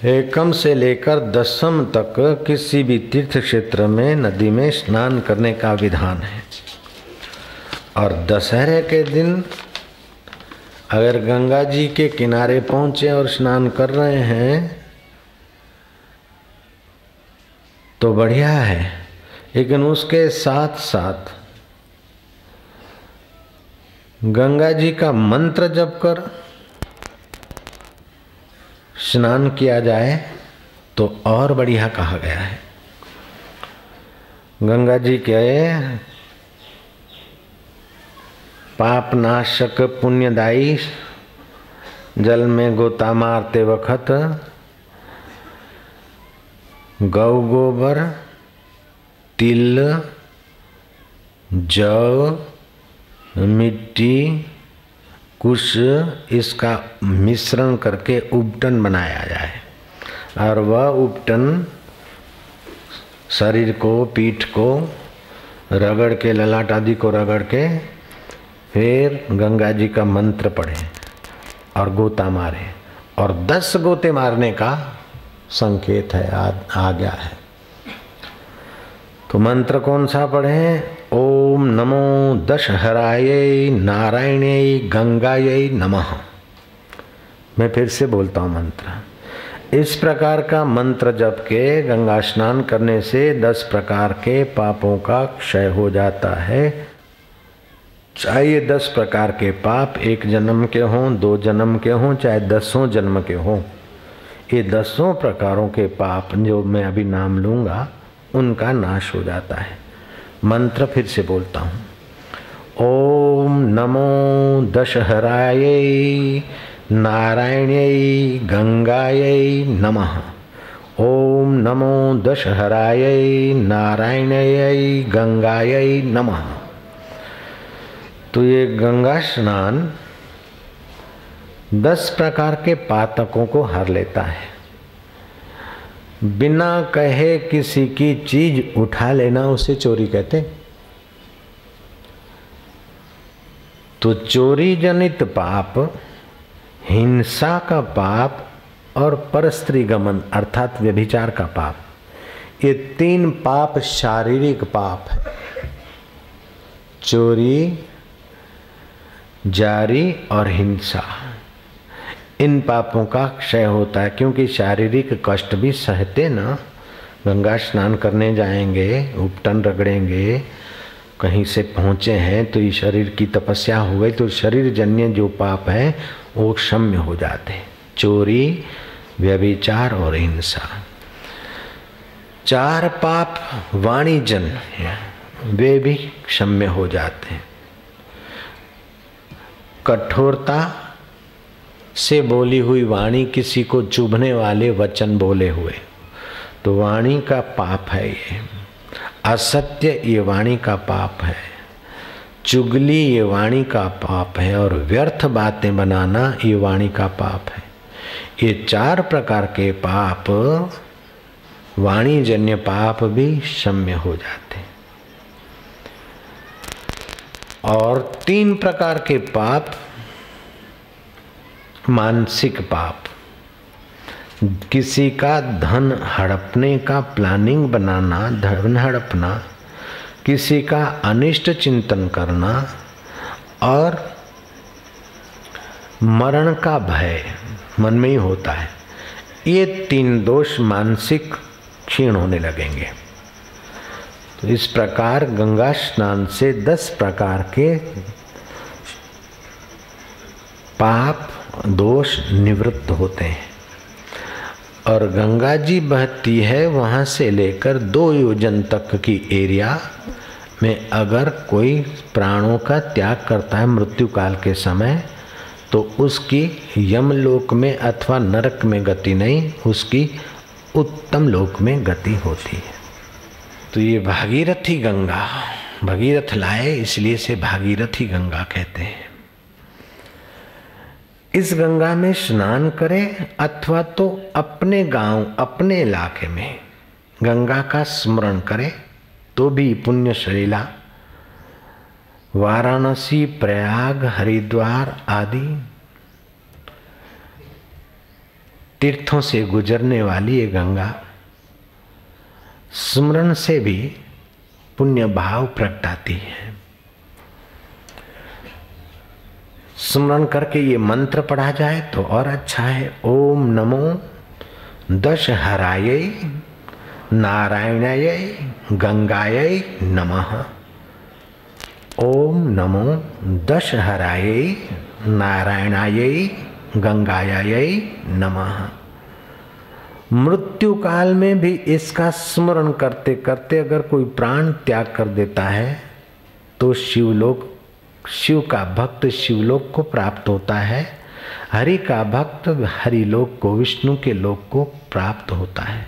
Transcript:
एकम से लेकर दशम तक किसी भी तीर्थ क्षेत्र में नदी में स्नान करने का विधान है। और दशहरे के दिन अगर गंगा जी के किनारे पहुंचे और स्नान कर रहे हैं तो बढ़िया है, लेकिन उसके साथ साथ गंगा जी का मंत्र जप कर स्नान किया जाए तो और बढ़िया कहा गया है। गंगा जी के पाप नाशक पुण्यदायी जल में गोता मारते वक्त गौ गोबर, तिल, जौ, मिट्टी, कुश इसका मिश्रण करके उपटन बनाया जाए और वह उपटन शरीर को, पीठ को रगड़ के, ललाट आदि को रगड़ के फिर गंगा जी का मंत्र पढ़े और गोता मारे। और 10 गोते मारने का संकेत है, आ गया है। तो मंत्र कौन सा पढ़े? ओम नमो दशहरायै नारायण्यै गंगायै नमः। मैं फिर से बोलता हूँ मंत्र। इस प्रकार का मंत्र जप के गंगा स्नान करने से 10 प्रकार के पापों का क्षय हो जाता है। चाहे ये 10 प्रकार के पाप 1 जन्म के हों, 2 जन्म के हों, चाहे 10 जन्म के हों, ये 10 प्रकारों के पाप जो मैं अभी नाम लूँगा उनका नाश हो जाता है। मंत्र फिर से बोलता हूँ। ओम नमो दशहरायै नारायण्यै गंगायै नमः। ओम नमो दशहरायै नारायण्यै गंगायै नमः। तो ये गंगा स्नान 10 प्रकार के पातकों को हर लेता है। बिना कहे किसी की चीज उठा लेना उसे चोरी कहते। तो चोरी जनित पाप, हिंसा का पाप और परस्त्री गमन अर्थात व्यभिचार का पाप, ये 3 पाप शारीरिक पाप है। चोरी, जारी और हिंसा, इन पापों का क्षय होता है क्योंकि शारीरिक कष्ट भी सहते ना। गंगा स्नान करने जाएंगे, उपटन रगड़ेंगे, कहीं से पहुँचे हैं तो ये शरीर की तपस्या हो गई तो शरीर जन्य जो पाप है वो क्षम्य हो जाते हैं। चोरी, व्यभिचार और हिंसा। 4 पाप वाणिजन्य वे भी क्षम्य हो जाते हैं। कठोरता से बोली हुई वाणी, किसी को चुभने वाले वचन बोले हुए, तो वाणी का पाप है ये। असत्य ये वाणी का पाप है। चुगली ये वाणी का पाप है। और व्यर्थ बातें बनाना ये वाणी का पाप है। ये 4 प्रकार के पाप, वाणी जन्य पाप भी क्षम्य हो जाते हैं। और 3 प्रकार के पाप मानसिक पाप, किसी का धन हड़पने का प्लानिंग बनाना, धन हड़पना, किसी का अनिष्ट चिंतन करना और मरण का भय मन में ही होता है। ये 3 दोष मानसिक क्षीण होने लगेंगे। तो इस प्रकार गंगा स्नान से 10 प्रकार के पाप दोष निवृत्त होते हैं। और गंगा जी बहती है वहाँ से लेकर 2 योजन तक की एरिया में अगर कोई प्राणों का त्याग करता है मृत्यु काल के समय, तो उसकी यमलोक में अथवा नरक में गति नहीं, उसकी उत्तम लोक में गति होती है। तो ये भागीरथी गंगा, भगीरथ लाए इसलिए से भागीरथी गंगा कहते हैं। इस गंगा में स्नान करें अथवा तो अपने गांव, अपने इलाके में गंगा का स्मरण करें तो भी पुण्य शलीला। वाराणसी, प्रयाग, हरिद्वार आदि तीर्थों से गुजरने वाली ये गंगा सुमरन से भी पुण्य भाव प्रगटाती है। सुमरन करके ये मंत्र पढ़ा जाए तो और अच्छा है। ओम नमो दशहरायै नारायणायै गंगायै नमः। ओम नमो दशहरायै नारायणायै गंगायै नमः। मृत्यु काल में भी इसका स्मरण करते करते अगर कोई प्राण त्याग कर देता है तो शिवलोक, शिव का भक्त शिवलोक को प्राप्त होता है, हरि का भक्त हरिलोक को, विष्णु के लोक को प्राप्त होता है।